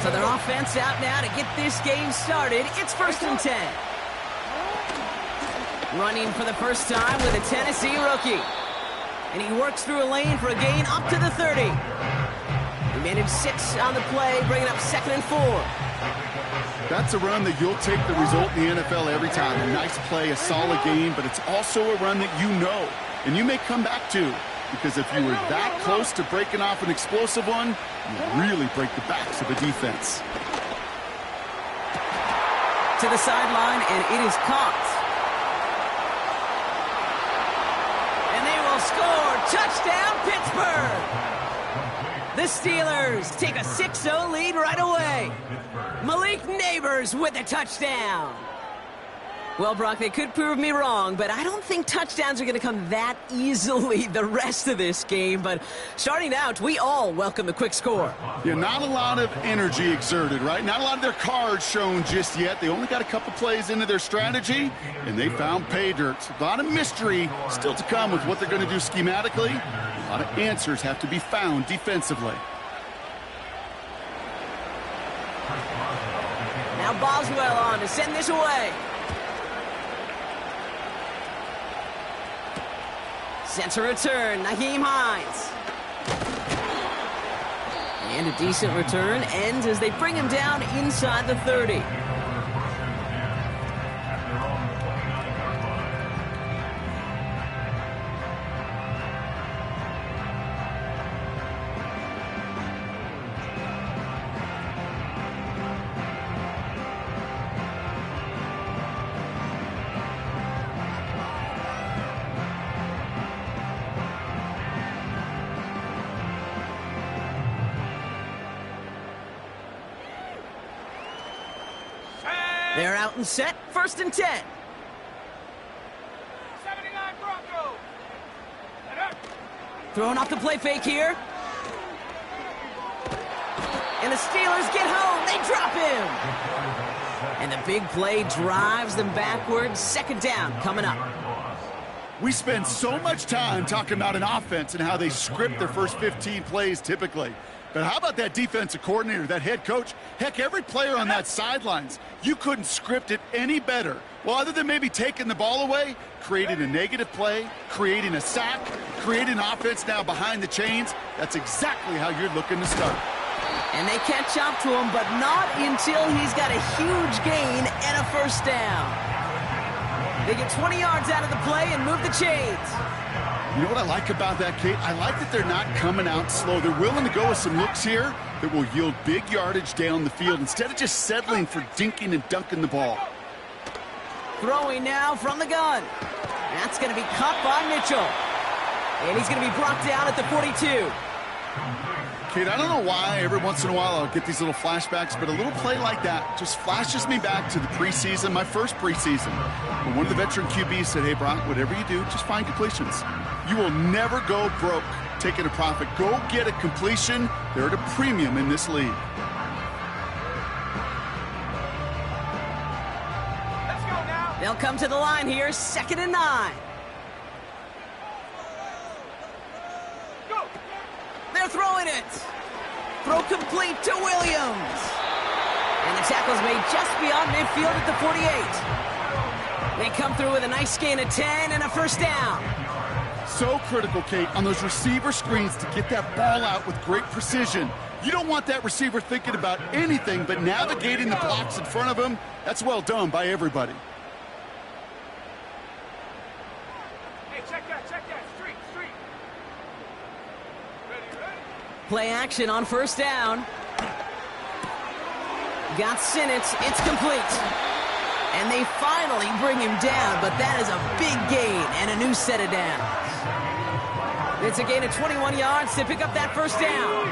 So their offense out now to get this game started. It's 1st and 10. Running for the first time with a Tennessee rookie. And he works through a lane for a gain up to the 30. He managed 6 on the play, bringing up 2nd and 4. That's a run that you'll take the result in the NFL every time. A nice play, a solid game, but it's also a run that you know and you may come back to, because if you were that close to breaking off an explosive one, you really break the backs of a defense. To the sideline, and it is caught. And they will score. Touchdown, Pittsburgh! The Steelers take a 6-0 lead right away. Malik Neighbors with a touchdown. Well, Brock, they could prove me wrong, but I don't think touchdowns are going to come that easily the rest of this game. But starting out, we all welcome the quick score. Yeah, not a lot of energy exerted, right? Not a lot of their cards shown just yet. They only got a couple plays into their strategy, and they found pay dirt. A lot of mystery still to come with what they're going to do schematically. A lot of answers have to be found defensively. Now Boswell on to send this away. Center return, Nyheim Hines. And a decent return ends as they bring him down inside the 30. They're out and set, 1st and 10. 79 Broncos. Throwing off the play fake here. And the Steelers get home. They drop him. And the big play drives them backwards. 2nd down coming up. We spend so much time talking about an offense and how they script their first 15 plays typically. But how about that defensive coordinator, that head coach? Heck, every player on that sidelines, you couldn't script it any better. Well, other than maybe taking the ball away, creating a negative play, creating a sack, creating an offense now behind the chains, that's exactly how you're looking to start. And they catch up to him, but not until he's got a huge gain and a 1st down. They get 20 yards out of the play and move the chains. You know what I like about that, Kate? I like that they're not coming out slow. They're willing to go with some looks here that will yield big yardage down the field instead of just settling for dinking and dunking the ball. Throwing now from the gun. That's going to be caught by Mitchell. And he's going to be brought down at the 42. Kate, I don't know why every once in a while I'll get these little flashbacks, but a little play like that just flashes me back to the preseason, my first preseason. When one of the veteran QBs said, hey, Brock, whatever you do, just find completions. You will never go broke taking a profit. Go get a completion. They're at a premium in this league. Let's go now. They'll come to the line here, 2nd and 9. Go. They're throwing it. Throw complete to Williams. And the tackle's made just beyond midfield at the 48. They come through with a nice gain of 10 and a 1st down. So critical, Kate, on those receiver screens to get that ball out with great precision. You don't want that receiver thinking about anything but navigating the blocks in front of him. That's well done by everybody. Hey, check that. Street. Ready. Play action on 1st down. Got Sinnott. It's complete. And they finally bring him down, but that is a big gain and a new set of downs. It's a gain of 21 yards to pick up that 1st down.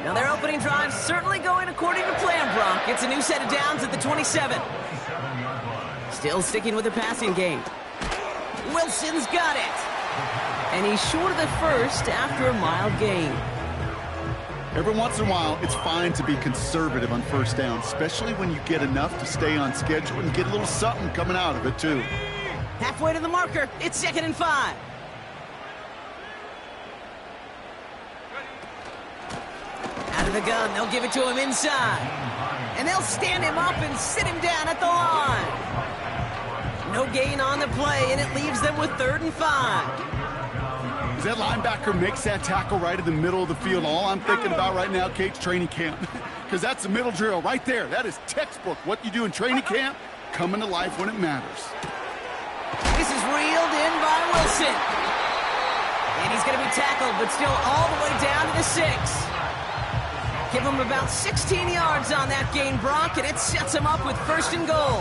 Now their opening drive certainly going according to plan, Brock. It's a new set of downs at the 27. Still sticking with the passing game. Wilson's got it. And he's short of the 1st after a mild gain. Every once in a while, it's fine to be conservative on 1st down, especially when you get enough to stay on schedule and get a little something coming out of it, too. Halfway to the marker. It's 2nd and 5. Out of the gun. They'll give it to him inside. And they'll stand him up and sit him down at the line. No gain on the play, and it leaves them with 3rd and 5. As that linebacker makes that tackle right in the middle of the field, all I'm thinking about right now, Kate's training camp. Because that's the middle drill right there. That is textbook. What you do in training camp, coming to life when it matters. This is reeled in by Wilson. And he's going to be tackled, but still all the way down to the 6. Give him about 16 yards on that gain, Brock, and it sets him up with 1st and goal.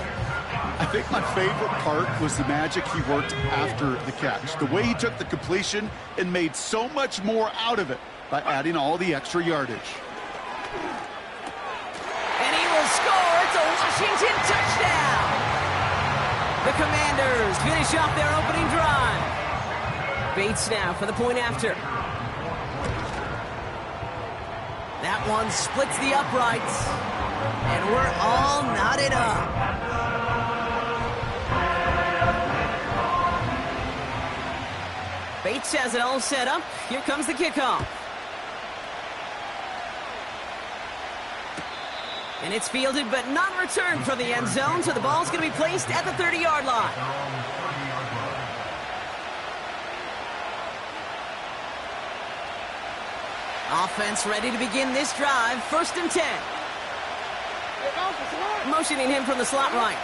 I think my favorite part was the magic he worked after the catch. The way he took the completion and made so much more out of it by adding all the extra yardage. And he will score. It's a Washington touchdown. The Commanders finish off their opening drive. Bates now for the point after. That one splits the uprights. And we're all knotted up. Bates has it all set up. Here comes the kickoff. And it's fielded but not returned from the end zone, so the ball's going to be placed at the 30-yard line. Offense ready to begin this drive. 1st and 10. Motioning him from the slot right.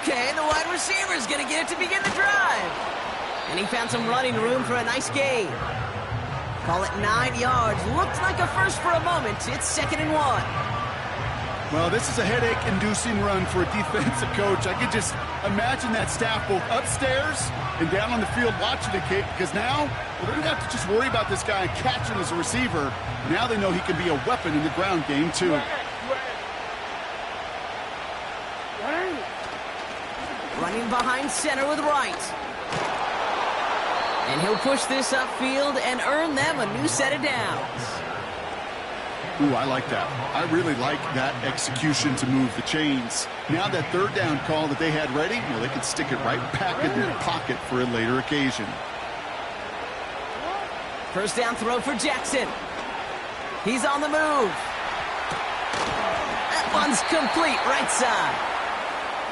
Okay, the wide receiver's going to get it to begin the drive. And he found some running room for a nice gain. Call it 9 yards. Looked like a first for a moment. It's 2nd and 1. Well, this is a headache-inducing run for a defensive coach. I could just imagine that staff both upstairs and down on the field watching the kick, because now they don't have to just worry about this guy catching as a receiver. Now they know he can be a weapon in the ground game, too. Running behind center with Wright. And he'll push this upfield and earn them a new set of downs. Ooh, I like that. I really like that execution to move the chains. Now that 3rd down call that they had ready, well, they can stick it right back in their pocket for a later occasion. 1st down throw for Jackson. He's on the move. That one's complete right side.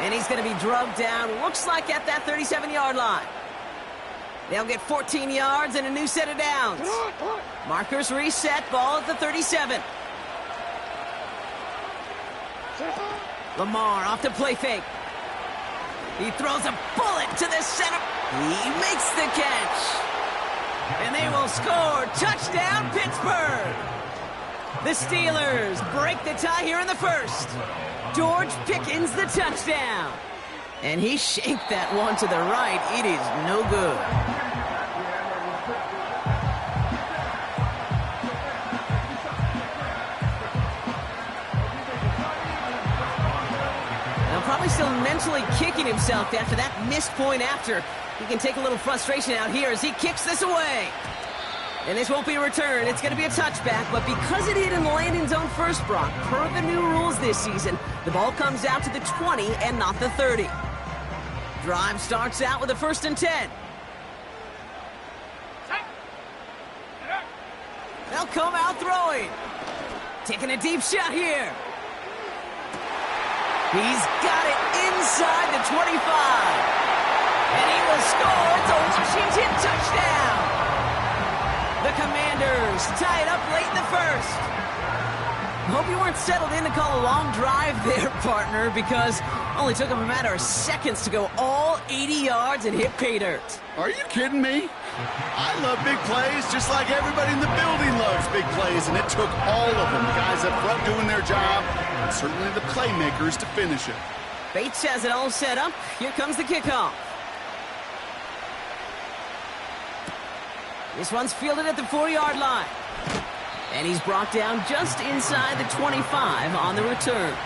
And he's going to be drugged down, looks like at that 37-yard line. They'll get 14 yards and a new set of downs. Markers reset, ball at the 37. Lamar off to play fake. He throws a bullet to the center. He makes the catch. And they will score. Touchdown, Pittsburgh. The Steelers break the tie here in the 1st. George Pickens the touchdown. And he shanked that one to the right. It is no good. Now probably still mentally kicking himself after that missed point after. He can take a little frustration out here as he kicks this away. And this won't be a return. It's going to be a touchback, but because it hit in the landing zone first, Brock, per the new rules this season, the ball comes out to the 20 and not the 30. Drive starts out with a 1st and 10. They'll come out throwing. Taking a deep shot here. He's got it inside the 25. And he will score. It's a Washington touchdown. The Commanders tie it up late in the 1st. Hope you weren't settled in to call a long drive there, partner, because it only took them a matter of seconds to go all 80 yards and hit pay dirt. Are you kidding me? I love big plays just like everybody in the building loves big plays, and it took all of them. The guys up front doing their job, and certainly the playmakers to finish it. Bates has it all set up. Here comes the kickoff. This one's fielded at the 4-yard line. And he's brought down just inside the 25 on the return.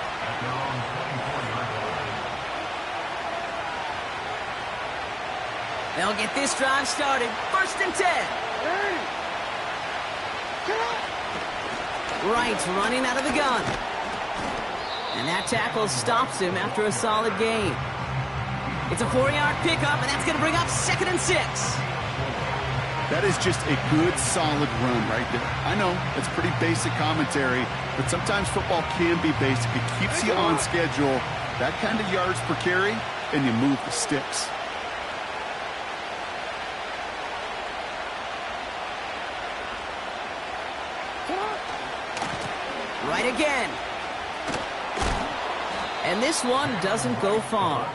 They'll get this drive started. 1st and 10. Wright's running out of the gun. And that tackle stops him after a solid gain. It's a 4-yard pickup, and that's going to bring up 2nd and 6. That is just a good, solid run right there. I know, it's pretty basic commentary, but sometimes football can be basic. It keeps you on schedule, that kind of yards per carry, and you move the sticks. Right again. And this one doesn't go far.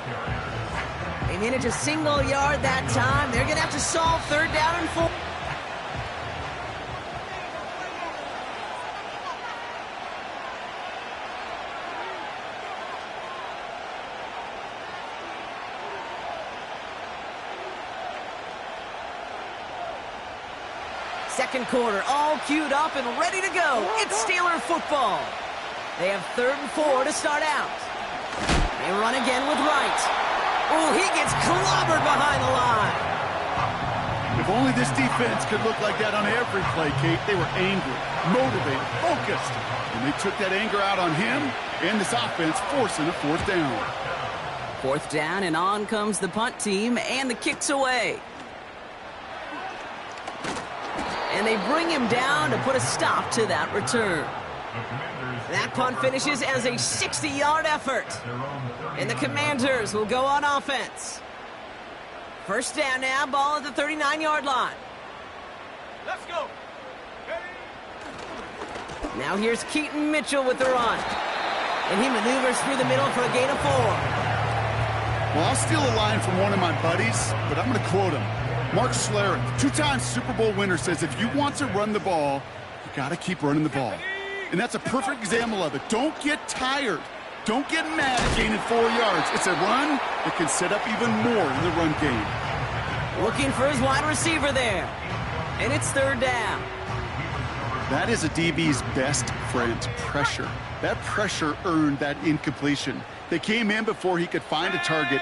They manage a single yard that time. They're going to have to solve 3rd down and 4. Second quarter, all queued up and ready to go. It's Steeler football. They have 3rd and 4 to start out. They run again with Wright. Oh, he gets clobbered behind the line. If only this defense could look like that on every play, Kate. They were angry, motivated, focused. And they took that anger out on him and this offense, forcing a 4th down. 4th down, and on comes the punt team, and the kick's away. And they bring him down to put a stop to that return. That punt finishes as a 60-yard effort. And the Commanders will go on offense. 1st down now, ball at the 39-yard line. Let's go. Now here's Keaton Mitchell with the run. And he maneuvers through the middle for a gain of 4. Well, I'll steal a line from one of my buddies, but I'm going to quote him. Mark Schlereth, 2-time Super Bowl winner, says if you want to run the ball, you got to keep running the ball. And that's a perfect example of it. Don't get tired. Don't get mad at gaining 4 yards. It's a run that can set up even more in the run game. Looking for his wide receiver there. And it's 3rd down. That is a DB's best friend, pressure. That pressure earned that incompletion. They came in before he could find a target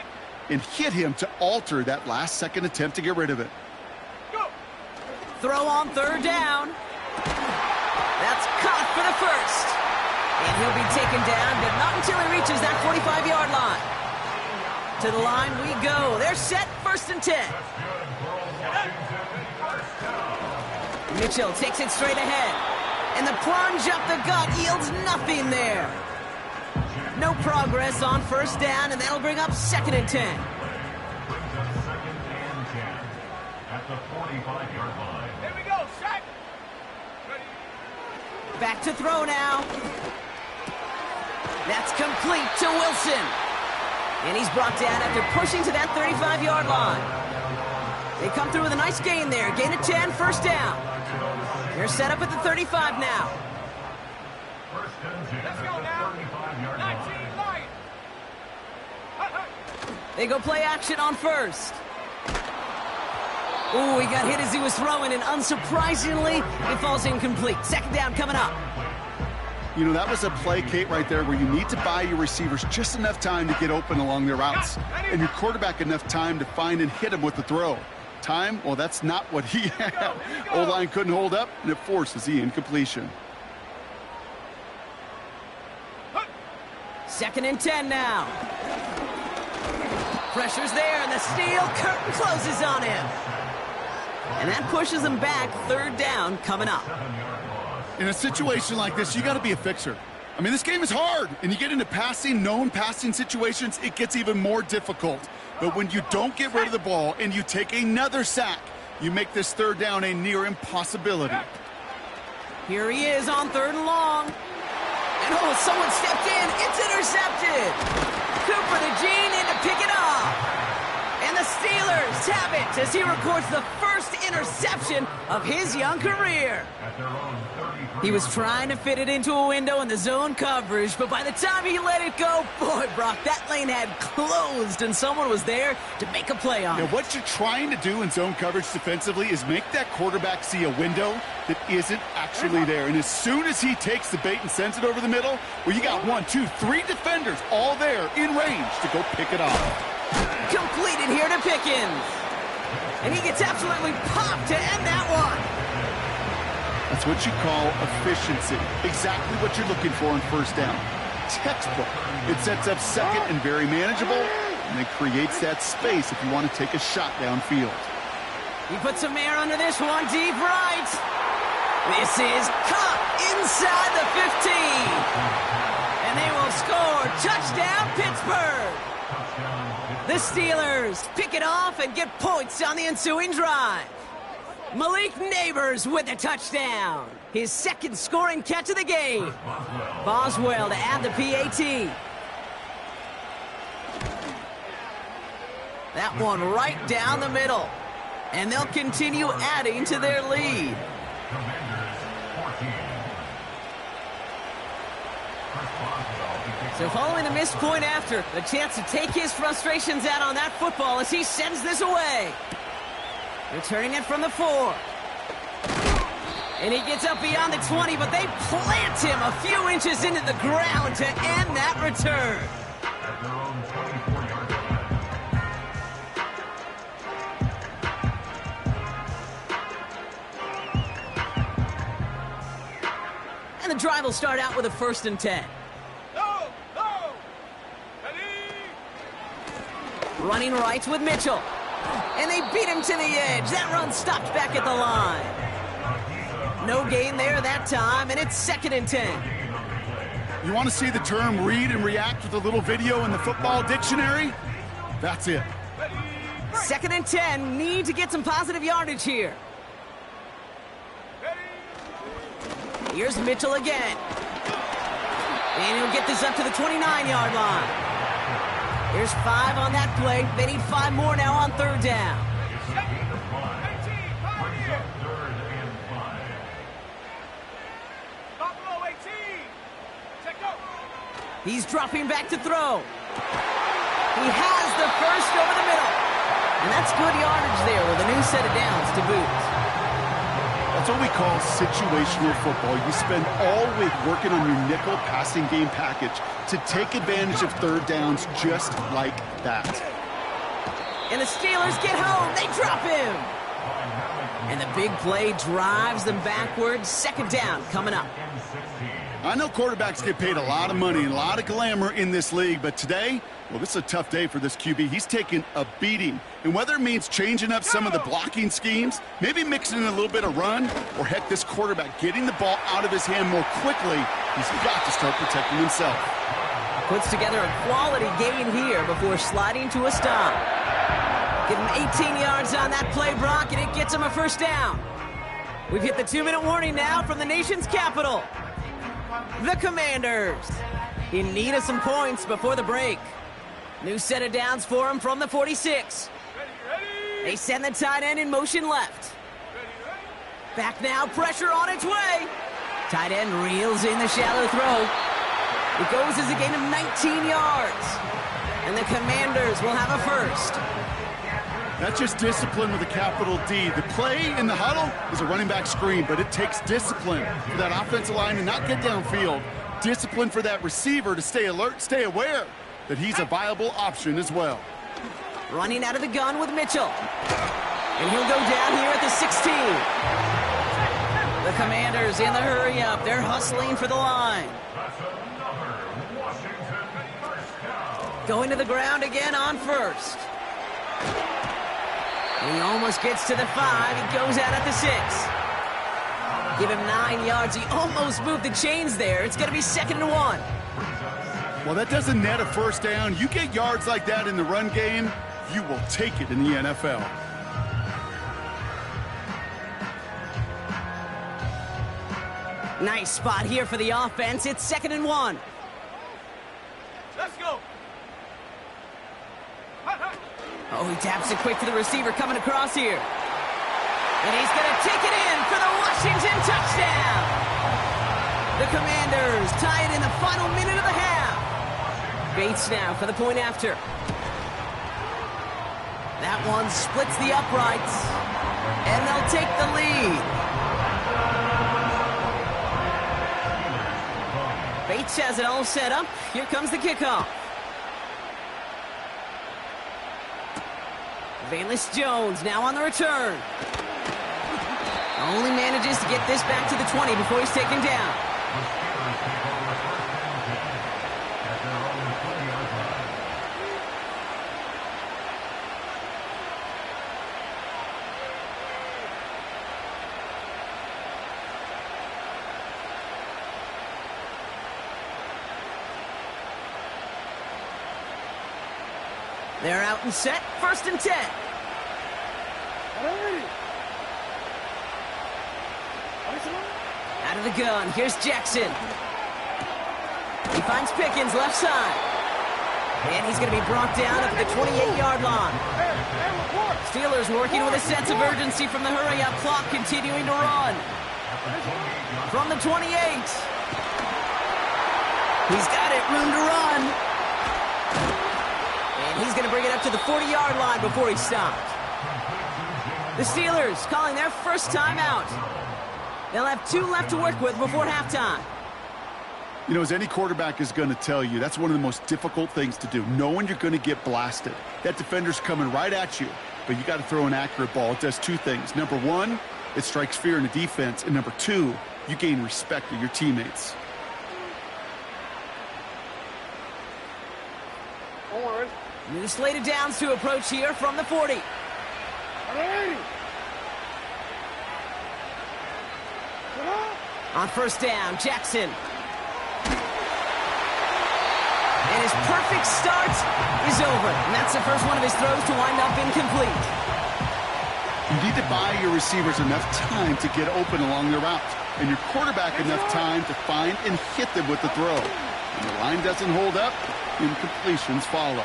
and hit him to alter that last-second attempt to get rid of it. Go. Throw on 3rd down. That's caught for the 1st. And he'll be taken down, but not until he reaches that 45-yard line. To the line we go. They're set, 1st and 10. Mitchell takes it straight ahead. And the plunge up the gut yields nothing there. No progress on 1st down, and that'll bring up 2nd and 10. At the 45-yard line. Here we go, Shaq. Ready. Back to throw now. That's complete to Wilson. And he's brought down after pushing to that 35-yard line. They come through with a nice gain there. Gain of 10, 1st down. They're set up at the 35 now. Let's go now. 19 Lions. They go play action on 1st. Ooh, he got hit as he was throwing, and unsurprisingly, it falls incomplete. 2nd down coming up. You know, that was a play, Kate, right there where you need to buy your receivers just enough time to get open along their routes, and your quarterback enough time to find and hit him with the throw. Time, well, that's not what he had. O-line couldn't hold up, and it forces the incompletion. 2nd and 10 now. Pressure's there, and the steel curtain closes on him. And that pushes him back. 3rd down coming up. In a situation like this, you got to be a fixer. I mean, this game is hard, and you get into known passing situations, it gets even more difficult. But when you don't get rid of the ball and you take another sack, you make this 3rd down a near impossibility. Here he is on 3rd and long. And oh, someone stepped in. It's intercepted. Cooper to Gene in to pick it off. And the Steelers have it as he records the 1st interception of his young career. He was trying to fit it into a window in the zone coverage, but by the time he let it go, boy, Brock, that lane had closed, and someone was there to make a play on it. Now, what you're trying to do in zone coverage defensively is make that quarterback see a window that isn't actually there. And as soon as he takes the bait and sends it over the middle, well, you got 1, 2, 3 defenders all there in range to go pick it off. Completed here to Pickens. And he gets absolutely popped to end that one. That's what you call efficiency. Exactly what you're looking for in 1st down. Textbook. It sets up 2nd and very manageable, and it creates that space if you want to take a shot downfield. He puts some air under this one, deep right. This is caught inside the 15. And they will score. Touchdown, Pittsburgh. The Steelers pick it off and get points on the ensuing drive. Malik Neighbors with a touchdown. His second scoring catch of the game. Boswell to add the PAT. That one right down the middle. And they'll continue adding to their lead. So following the missed point after, a chance to take his frustrations out on that football as he sends this away. Returning it from the 4. And he gets up beyond the 20, but they plant him a few inches into the ground to end that return. At their own 24-yard line. And the drive will start out with a 1st and 10. Go! Go! Ready! Running right with Mitchell. And they beat him to the edge. That run stopped back at the line. No gain there that time, and it's 2nd and 10. You want to see the term read and react with a little video in the football dictionary? That's it. 2nd and 10, need to get some positive yardage here. Here's Mitchell again. And he'll get this up to the 29-yard line. Here's 5 on that play. They need 5 more now on 3rd down. He's dropping back to throw. He has the first over the middle. And that's good yardage there with a new set of downs to boot. That's what we call situational football. You spend all week working on your nickel passing game package to take advantage of 3rd downs just like that. And the Steelers get home. They drop him. And the big play drives them backwards. 2nd down coming up. I know quarterbacks get paid a lot of money and a lot of glamour in this league, but today, well, this is a tough day for this QB. He's taking a beating. And whether it means changing up some of the blocking schemes, maybe mixing in a little bit of run, or heck, this quarterback getting the ball out of his hand more quickly, he's got to start protecting himself. Puts together a quality gain here before sliding to a stop. Give him 18 yards on that play, Brock, and it gets him a 1st down. We've hit the 2-minute warning now from the nation's capital. The Commanders in need of some points before the break. New set of downs for him from the 46. They send the tight end in motion left. Back now, pressure on its way. Tight end reels in the shallow throw. It goes as a gain of 19 yards. And the Commanders will have a 1st. That's just discipline with a capital D. The play in the huddle is a running back screen, but it takes discipline for that offensive line to not get downfield. Discipline for that receiver to stay alert, stay aware that he's a viable option as well. Running out of the gun with Mitchell. And he'll go down here at the 16. The Commanders in the hurry up. They're hustling for the line. Going to the ground again on 1st. He almost gets to the 5. He goes out at the 6. Give him 9 yards. He almost moved the chains there. It's going to be 2nd and 1. Well, that doesn't net a 1st down. You get yards like that in the run game, you will take it in the NFL. Nice spot here for the offense. It's 2nd and 1. Let's go. Oh, he taps it quick to the receiver coming across here. And he's going to take it in for the Washington touchdown. The Commanders tie it in the final minute of the half. Bates now for the point after. That one splits the uprights. And they'll take the lead. Bates has it all set up. Here comes the kickoff. Valus Jones now on the return. Only manages to get this back to the 20 before he's taken down. They're out and set, 1st and 10. Out of the gun, here's Jackson. He finds Pickens left side. And he's going to be brought down up at the 28-yard line. Steelers working with a sense of urgency from the hurry-up clock, continuing to run. From the 28. He's got it, room to run. And he's going to bring it up to the 40-yard line before he stopped. The Steelers calling their first timeout. They'll have 2 left to work with before halftime. You know, as any quarterback is going to tell you, that's one of the most difficult things to do, knowing you're going to get blasted. That defender's coming right at you, but you got to throw an accurate ball. It does 2 things. Number 1, it strikes fear in the defense, and number 2, you gain respect of your teammates. New slate of downs to approach here from the 40. On 1st down, Jackson. And his perfect start is over. And that's the first one of his throws to wind up incomplete. You need to buy your receivers enough time to get open along their route, and your quarterback enough time to find and hit them with the throw. When the line doesn't hold up, incompletions follow.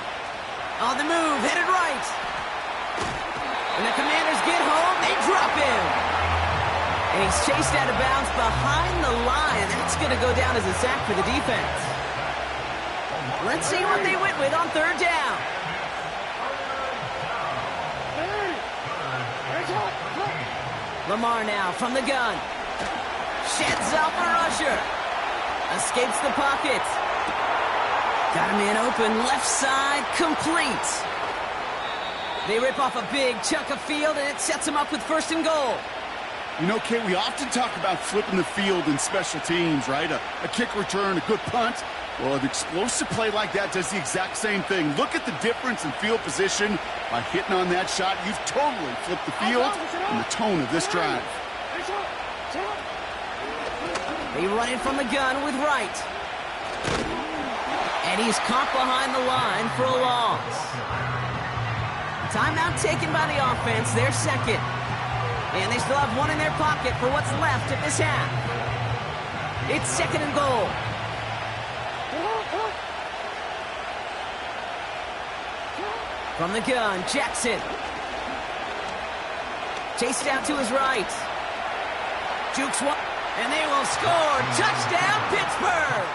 On the move, headed right. And the Commanders get home, they drop him. And he's chased out of bounds behind the line. That's going to go down as a sack for the defense. Let's see what they went with on 3rd down. Lamar now from the gun. Sheds off a rusher. Escapes the pocket. Got a man open, left side, complete. They rip off a big chunk of field, and it sets them up with 1st and goal. You know, Kate, we often talk about flipping the field in special teams, right? A kick return, a good punt. Well, an explosive play like that does the exact same thing. Look at the difference in field position. By hitting on that shot, you've totally flipped the field and the tone of this drive. They run it from the gun with Wright. And he's caught behind the line for a loss. Timeout taken by the offense, their 2nd. And they still have 1 in their pocket for what's left of this half. It's 2nd and goal. From the gun, Jackson. Chased out to his right. Jukes one, and they will score. Touchdown, Pittsburgh!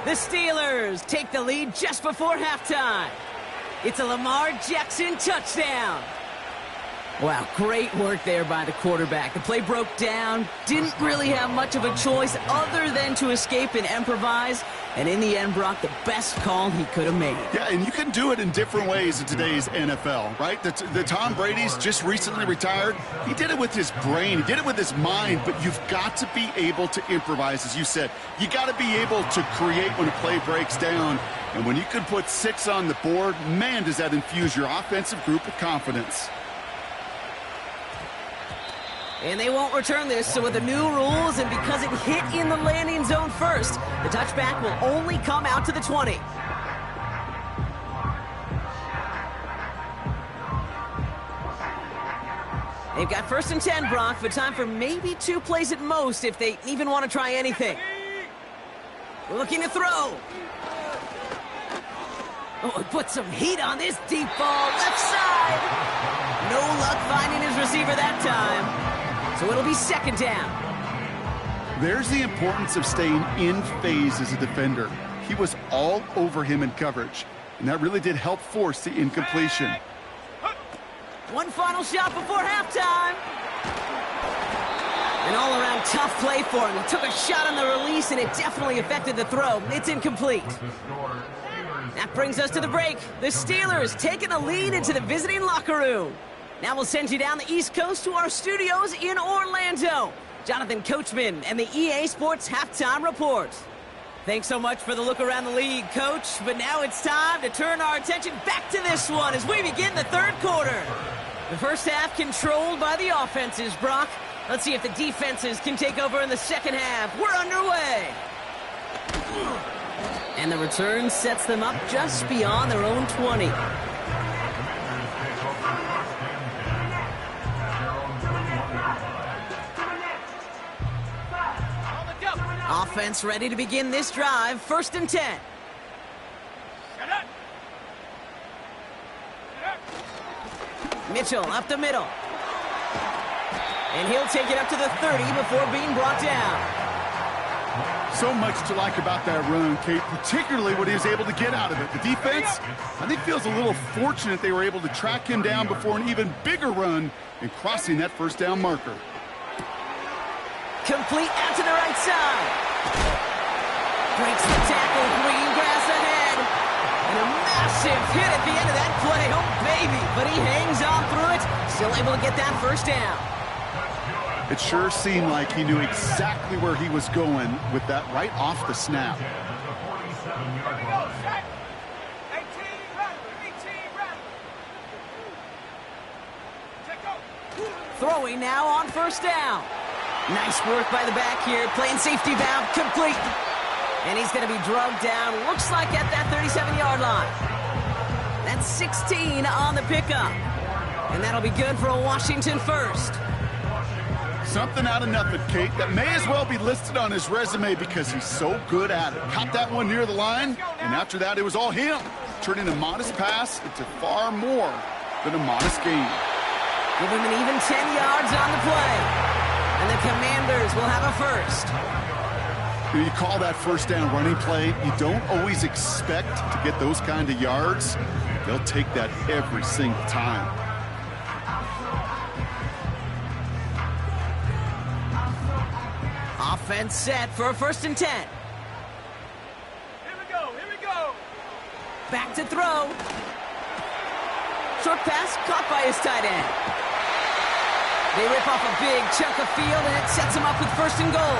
The Steelers take the lead just before halftime. It's a Lamar Jackson touchdown. Wow, great work there by the quarterback. The play broke down, didn't really have much of a choice other than to escape and improvise, and in the end brought the best call he could have made. Yeah, and you can do it in different ways in today's NFL, right? The Tom Brady's just recently retired. He did it with his brain. He did it with his mind, but you've got to be able to improvise, as you said. You got to be able to create when a play breaks down. And when you can put 6 on the board, man, does that infuse your offensive group with confidence. And they won't return this, so with the new rules and because it hit in the landing zone first, the touchback will only come out to the 20. They've got 1st and 10, Brock, but time for maybe 2 plays at most if they even want to try anything. Looking to throw. Oh, put some heat on this deep ball, left side. No luck finding his receiver that time. So it'll be 2nd down. There's the importance of staying in phase as a defender. He was all over him in coverage, and that really did help force the incompletion. One final shot before halftime. An all-around tough play for him. He took a shot on the release, and it definitely affected the throw. It's incomplete. That brings us to the break. The Steelers taking the lead into the visiting locker room. Now we'll send you down the East Coast to our studios in Orlando. Jonathan Coachman and the EA Sports Halftime Report. Thanks so much for the look around the league, Coach. But now it's time to turn our attention back to this one as we begin the 3rd quarter. The first half controlled by the offenses, Brock. Let's see if the defenses can take over in the 2nd half. We're underway. And the return sets them up just beyond their own 20. Offense ready to begin this drive. 1st and 10. Mitchell up the middle. And he'll take it up to the 30 before being brought down. So much to like about that run, Kate, particularly what he was able to get out of it. The defense, I think, feels a little fortunate they were able to track him down before an even bigger run and crossing that 1st down marker. Complete out to the right side. Breaks the tackle, green grass ahead. And a massive hit at the end of that play. Oh, baby. But he hangs on through it. Still able to get that 1st down. It sure seemed like he knew exactly where he was going with that right off the snap. Throwing now on 1st down. Nice work by the back here. Playing safety valve complete. And he's going to be drugged down. Looks like at that 37-yard line. That's 16 on the pickup. And that'll be good for a Washington 1st. Something out of nothing, Kate, that may as well be listed on his resume because he's so good at it. Caught that one near the line, and after that, it was all him, turning a modest pass into far more than a modest gain. Give him an even 10 yards on the play. And the Commanders will have a 1st. When you call that 1st down running play, you don't always expect to get those kind of yards. They'll take that every single time. Offense set for a 1st and 10. Here we go, here we go. Back to throw. Short pass caught by his tight end. They rip off a big chunk of field, and it sets them up with 1st and goal.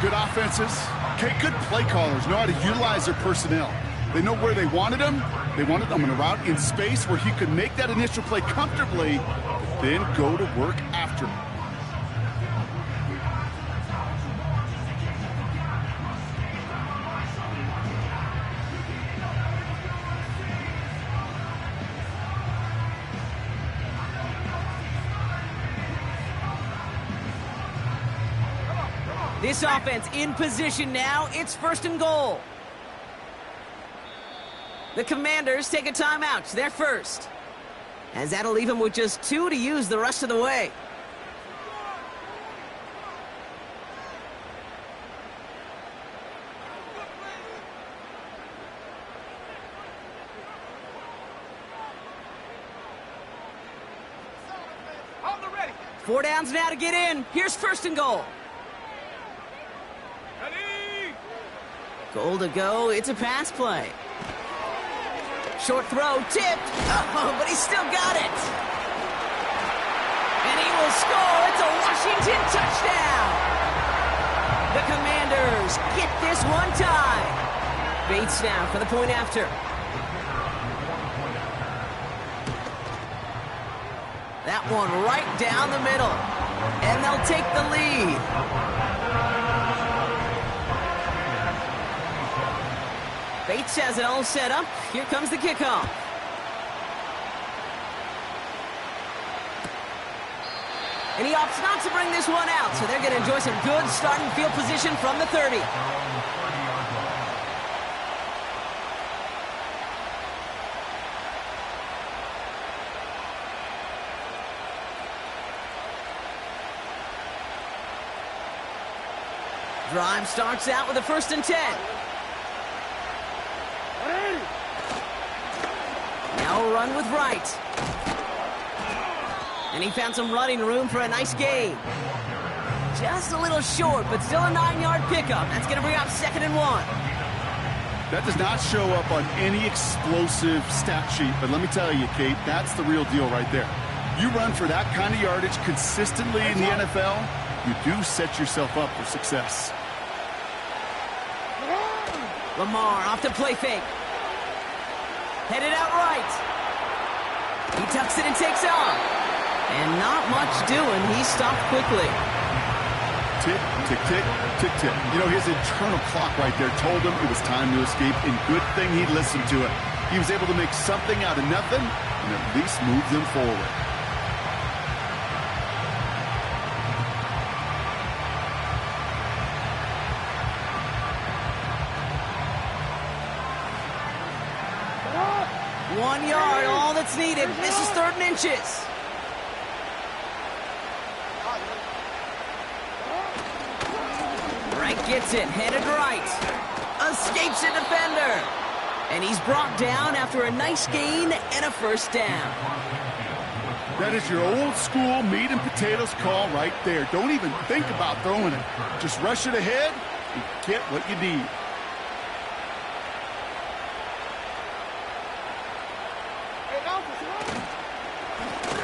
Good offenses. Okay, good play callers know how to utilize their personnel. They know where they wanted them. They wanted them in a route in space where he could make that initial play comfortably, but then go to work after it. This offense in position now. It's 1st and goal. The Commanders take a timeout. They're 1st. As that'll leave them with just 2 to use the rest of the way. On the ready. 4 downs now to get in. Here's 1st and goal. Ready. Goal to go. It's a pass play. Short throw, tipped. Oh, but he's still got it. And he will score. It's a Washington touchdown. The Commanders get this one tied. Bates now for the point after. That one right down the middle. And they'll take the lead. Bates has it all set up. Here comes the kickoff. And he opts not to bring this one out, so they're going to enjoy some good starting field position from the 30. Drive starts out with a 1st and 10. Now run with right. And he found some running room for a nice gain. Just a little short, but still a 9-yard pickup. That's going to bring up 2nd and 1. That does not show up on any explosive stat sheet, but let me tell you, Kate, that's the real deal right there. You run for that kind of yardage consistently in the NFL, you do set yourself up for success. Lamar off the play fake. Headed out right. He tucks it and takes off. And not much doing. He stopped quickly. Tick, tick, tick, tick, tick. You know, his internal clock right there told him it was time to escape, and good thing he listened to it. He was able to make something out of nothing and at least move them forward. One yard, all that's needed. This is 3rd and inches. Wright gets it, headed right. Escapes a defender. And he's brought down after a nice gain and a 1st down. That is your old school meat and potatoes call right there. Don't even think about throwing it. Just rush it ahead and get what you need.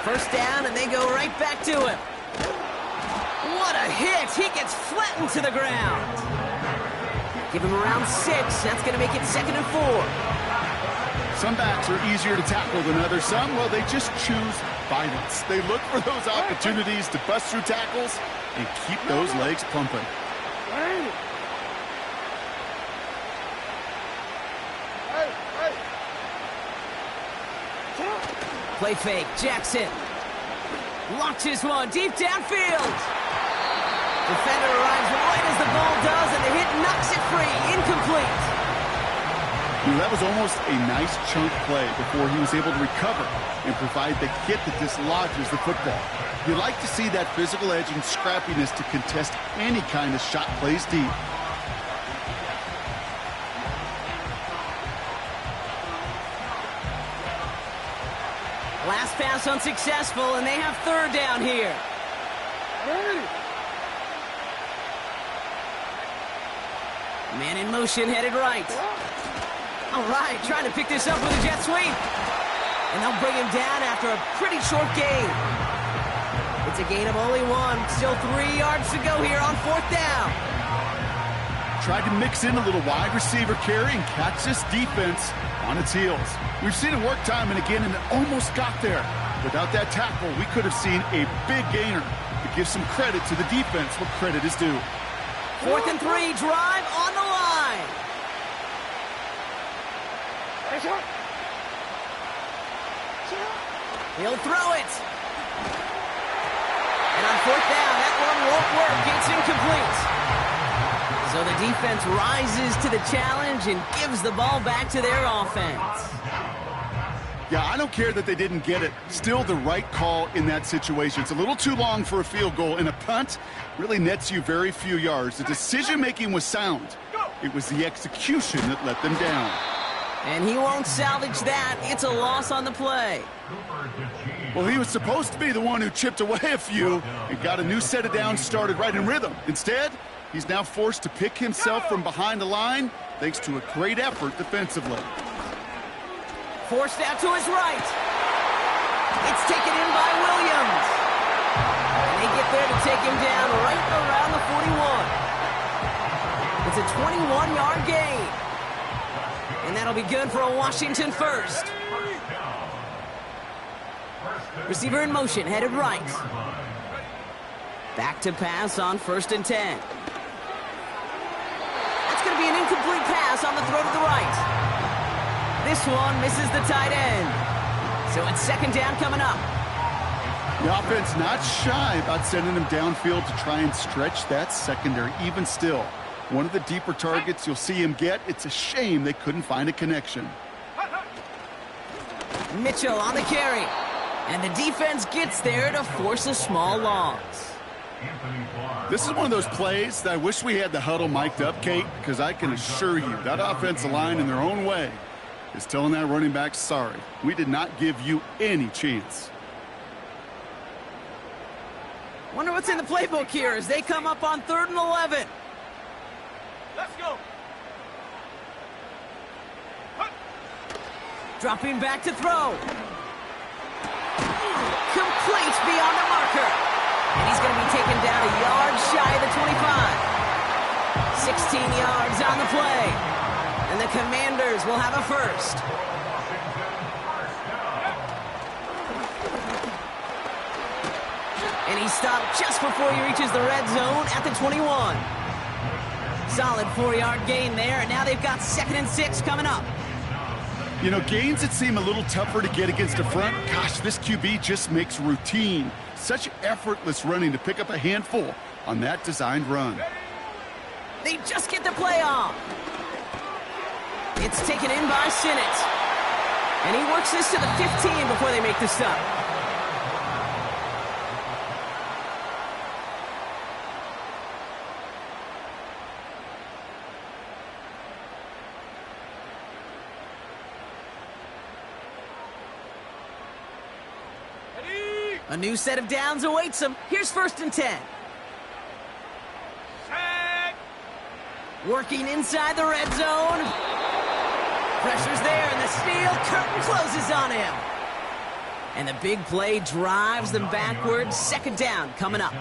First down, and they go right back to him. What a hit! He gets flattened to the ground. Give him around 6. That's going to make it 2nd and 4. Some backs are easier to tackle than others. Some, well, they just choose violence. They look for those opportunities to bust through tackles and keep those legs pumping. Play fake, Jackson. Launches one deep downfield. Defender arrives right as the ball does, and the hit knocks it free. Incomplete. That was almost a nice chunk play before he was able to recover and provide the hit that dislodges the football. You like to see that physical edge and scrappiness to contest any kind of shot plays deep. Last pass unsuccessful, and they have 3rd down here. Man in motion, headed right. All right, trying to pick this up with a jet sweep. And they'll bring him down after a pretty short gain. It's a gain of only 1. Still 3 yards to go here on 4th down. Tried to mix in a little wide receiver carry and catch this defense on its heels. We've seen it work time and again, and it almost got there. Without that tackle, we could have seen a big gainer. To give some credit to the defense where credit is due. 4th and 3, drive on the line. He'll throw it. And on 4th down, that one won't work. It's incomplete. So the defense rises to the challenge and gives the ball back to their offense. Yeah, I don't care that they didn't get it. Still the right call in that situation. It's a little too long for a field goal, and a punt really nets you very few yards. The decision-making was sound. It was the execution that let them down. And he won't salvage that. It's a loss on the play. Well, he was supposed to be the one who chipped away a few and got a new set of downs started right in rhythm. Instead, he's now forced to pick himself from behind the line thanks to a great effort defensively. Forced out to his right. It's taken in by Williams. And they get there to take him down right around the 41. It's a 21-yard gain. And that'll be good for a Washington 1st. Receiver in motion, headed right. Back to pass on 1st and 10. That's going to be an incomplete pass on the throw to the right. This one misses the tight end. So it's 2nd down coming up. The offense not shy about sending him downfield to try and stretch that secondary. Even still, one of the deeper targets you'll see him get. It's a shame they couldn't find a connection. Mitchell on the carry. And the defense gets there to force a small loss. This is one of those plays that I wish we had the huddle mic'd up, Kate, because I can assure you that offensive line in their own way is telling that running back, sorry, we did not give you any chance. Wonder what's in the playbook here as they come up on 3rd and 11. Let's go. Dropping back to throw. Complete beyond the marker. And he's going to be taken down a yard shy of the 25. 16 yards on the play. And the Commanders will have a 1st. And he stopped just before he reaches the red zone at the 21. Solid 4-yard gain there, and now they've got 2nd and 6 coming up. You know, gains that seem a little tougher to get against a front, gosh, this QB just makes routine. Such effortless running to pick up a handful on that designed run. They just get the play off. It's taken in by Sinnott. And he works this to the 15 before they make the stop. A new set of downs awaits them. Here's 1st and 10. Working inside the red zone. Pressure's there, and the steel curtain closes on him. And the big play drives them backwards. 2nd down coming up.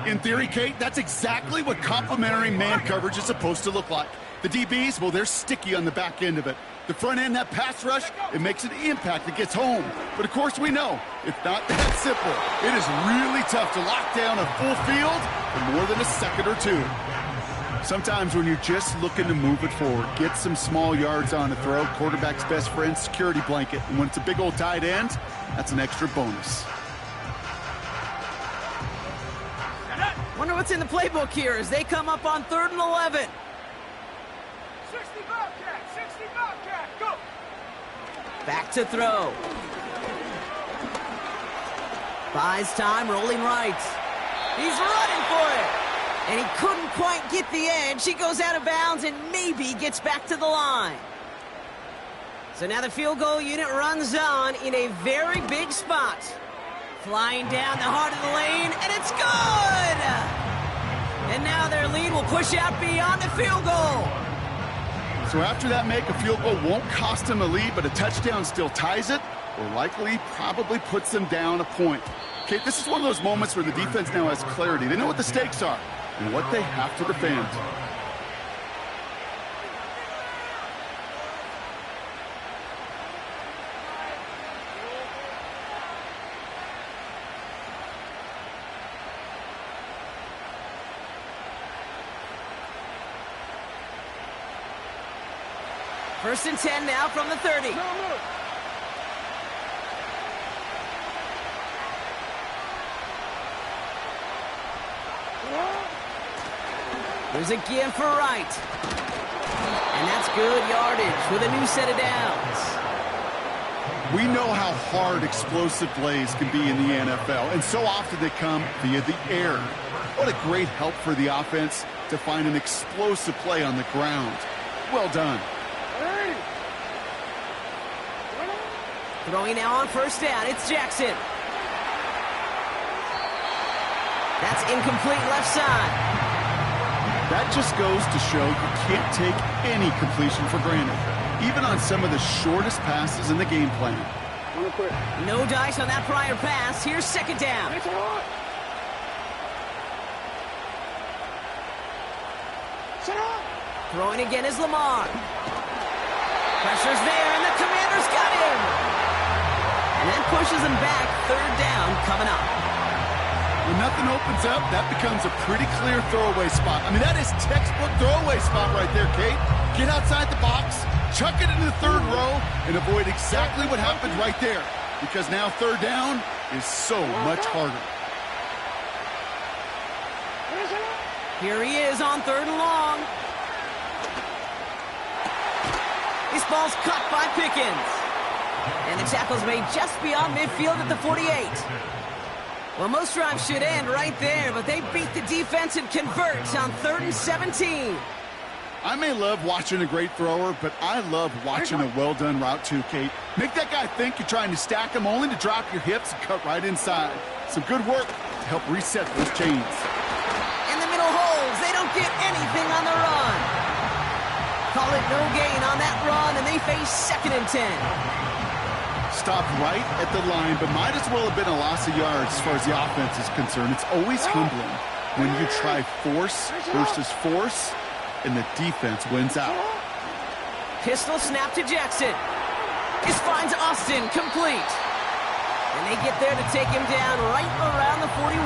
In theory, Kate, that's exactly what complementary man coverage is supposed to look like. The DBs, well, they're sticky on the back end of it. The front end, that pass rush, it makes an impact that gets home. But, of course, we know it's not that simple. It is really tough to lock down a full field for more than a second or two. Sometimes when you're just looking to move it forward, get some small yards on a throw, quarterback's best friend, security blanket. And when it's a big old tight end, that's an extra bonus. Wonder what's in the playbook here as they come up on 3rd and 11. 60 Bobcat, 60 Bobcat, go! Back to throw. Buys time, rolling right. He's running for it. And he couldn't quite get the edge. He goes out of bounds and maybe gets back to the line. So now the field goal unit runs on in a very big spot. Flying down the heart of the lane, and it's good! And now their lead will push out beyond the field goal. So after that make, a field goal won't cost them a lead, but a touchdown still ties it, or likely probably puts them down a point. Okay, this is one of those moments where the defense now has clarity. They know what the stakes are and what they have to defend. First and 10 now from the 30. There's a give for Wright. And that's good yardage with a new set of downs. We know how hard explosive plays can be in the NFL, and so often they come via the air. What a great help for the offense to find an explosive play on the ground. Well done. Throwing now on 1st down, it's Jackson. That's incomplete left side. That just goes to show you can't take any completion for granted, even on some of the shortest passes in the game plan. No dice on that prior pass. Here's 2nd down. Throwing again is Lamar. Pressure's there, and the Commander's got him. And that pushes them back. 3rd down coming up. When nothing opens up, that becomes a pretty clear throwaway spot. I mean, that is textbook throwaway spot right there, Kate. Get outside the box, chuck it into the 3rd row, and avoid exactly what happened right there. Because now 3rd down is so much harder. Here he is on 3rd and long. This ball's cut by Pickens. And the tackle's made just beyond midfield at the 48. Well, most drives should end right there, but they beat the defense and convert on 3rd and 17. I may love watching a great thrower, but I love watching a well-done route too, Kate. Make that guy think you're trying to stack him only to drop your hips and cut right inside. Some good work to help reset those chains. In the middle holes, they don't get anything on the run. Call it no gain on that run, and they face 2nd and 10. Stopped right at the line, but might as well have been a loss of yards as far as the offense is concerned. It's always humbling when you try force versus force, and the defense wins out. Pistol snap to Jackson. This finds Austin complete. And they get there to take him down right around the 41.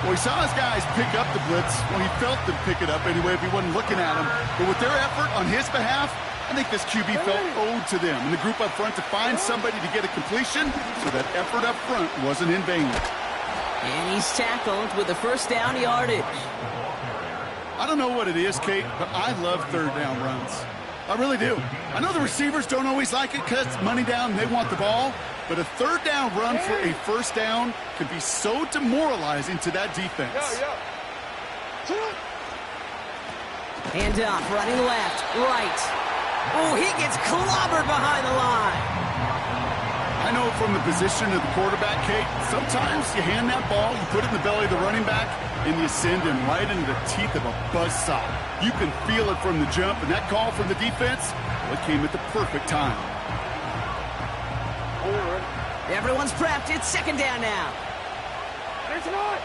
Well, he saw his guys pick up the blitz. Well, he felt them pick it up anyway if he wasn't looking at him. But with their effort on his behalf, I think this QB felt owed to them and the group up front to find somebody to get a completion, so that effort up front wasn't in vain. And he's tackled with the first down yardage. I don't know what it is, Kate, but I love third down runs. I really do. I know the receivers don't always like it because it's money down and they want the ball, but a third down run for a first down can be so demoralizing to that defense. Hand off, running left, right. Oh, he gets clobbered behind the line. I know from the position of the quarterback, Kate, sometimes you hand that ball, you put it in the belly of the running back, and you send him right into the teeth of a buzzsaw. You can feel it from the jump, and that call from the defense, well, it came at the perfect time. Everyone's prepped. It's second down now. It's not.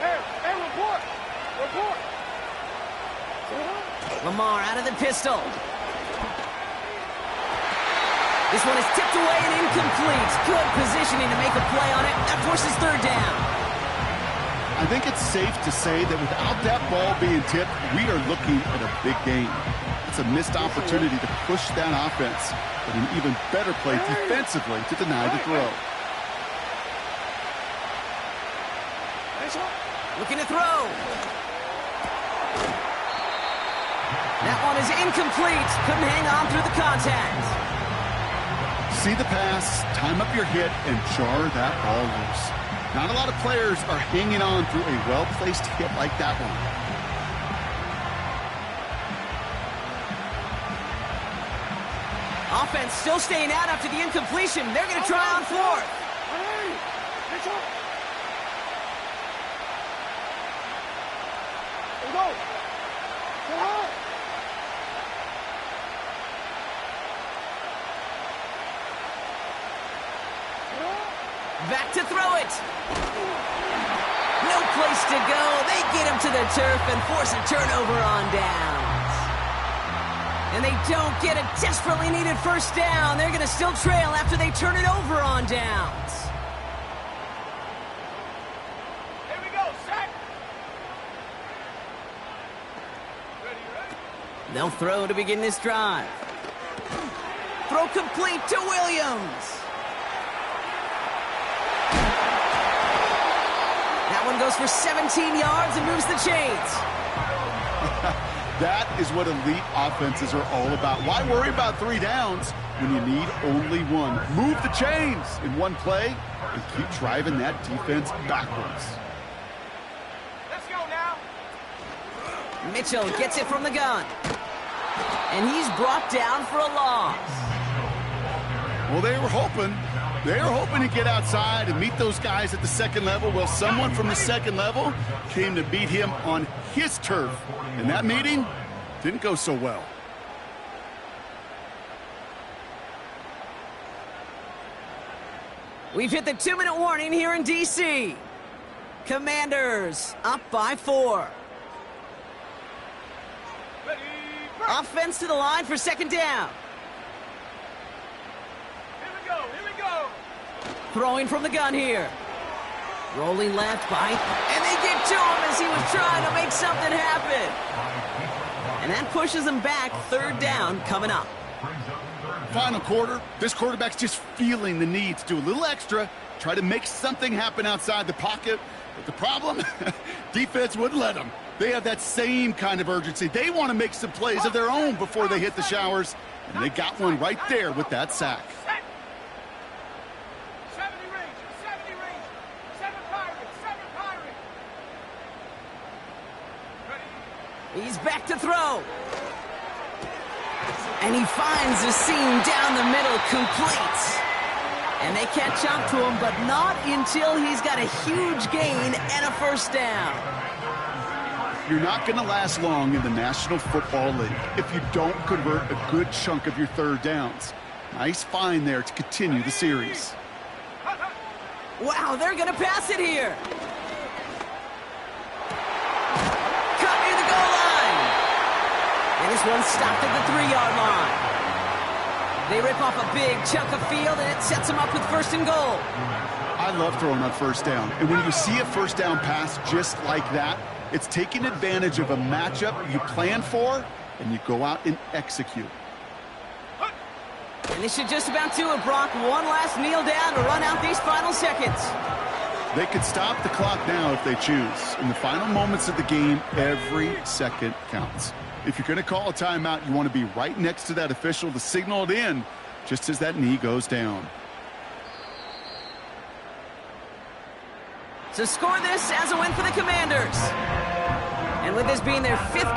Hey, report. Report. Lamar out of the pistol. This one is tipped away and incomplete. Good positioning to make a play on it. That forces third down. I think it's safe to say that without that ball being tipped, we are looking at a big game. It's a missed opportunity to push that offense, but an even better play defensively to deny the throw. Looking to throw. That one is incomplete. Couldn't hang on through the contact. See the pass, time up your hit, and jar that ball loose. Not a lot of players are hanging on through a well-placed hit like that one. Offense still staying out after the incompletion. They're going to try on fourth. Back to throw it. No place to go. They get him to the turf and force a turnover on downs. And they don't get a desperately needed first down. They're going to still trail after they turn it over on downs. Here we go, set. Ready. They'll throw to begin this drive. Throw complete to Williams. That one goes for 17 yards and moves the chains. That is what elite offenses are all about. Why worry about three downs when you need only one? Move the chains in one play and keep driving that defense backwards. Let's go now. Mitchell gets it from the gun. And he's brought down for a loss. Well, they were hoping to get outside and meet those guys at the second level. Well, someone from the second level came to beat him on his turf. And that meeting didn't go so well. We've hit the 2-minute warning here in D.C. Commanders up by 4. Ready. Offense to the line for second down. Here we go. Throwing from the gun here. Rolling left by, and they get to him as he was trying to make something happen. And that pushes him back. Third down coming up. Final quarter, this quarterback's just feeling the need to do a little extra, try to make something happen outside the pocket. But the problem, defense wouldn't let them. They have that same kind of urgency. They want to make some plays of their own before they hit the showers. And they got one right there with that sack. 70 range. 7 Pirates. Ready. He's back to throw. And he finds the seam down the middle, complete. And they catch up to him, but not until he's got a huge gain and a first down. You're not going to last long in the National Football League if you don't convert a good chunk of your third downs. Nice find there to continue the series. Wow, they're going to pass it here. Cut near the goal line. And this one's stopped at the 3-yard line. They rip off a big chunk of field, and it sets them up with 1st and goal. I love throwing on 1st down. And when you see a 1st down pass just like that, it's taking advantage of a matchup you plan for, and you go out and execute. And this should just about do it, Brock. One last kneel down to run out these final seconds. They could stop the clock now if they choose. In the final moments of the game, every second counts. If you're going to call a timeout, you want to be right next to that official to signal it in just as that knee goes down. So score this as a win for the Commanders. And with this being their 5th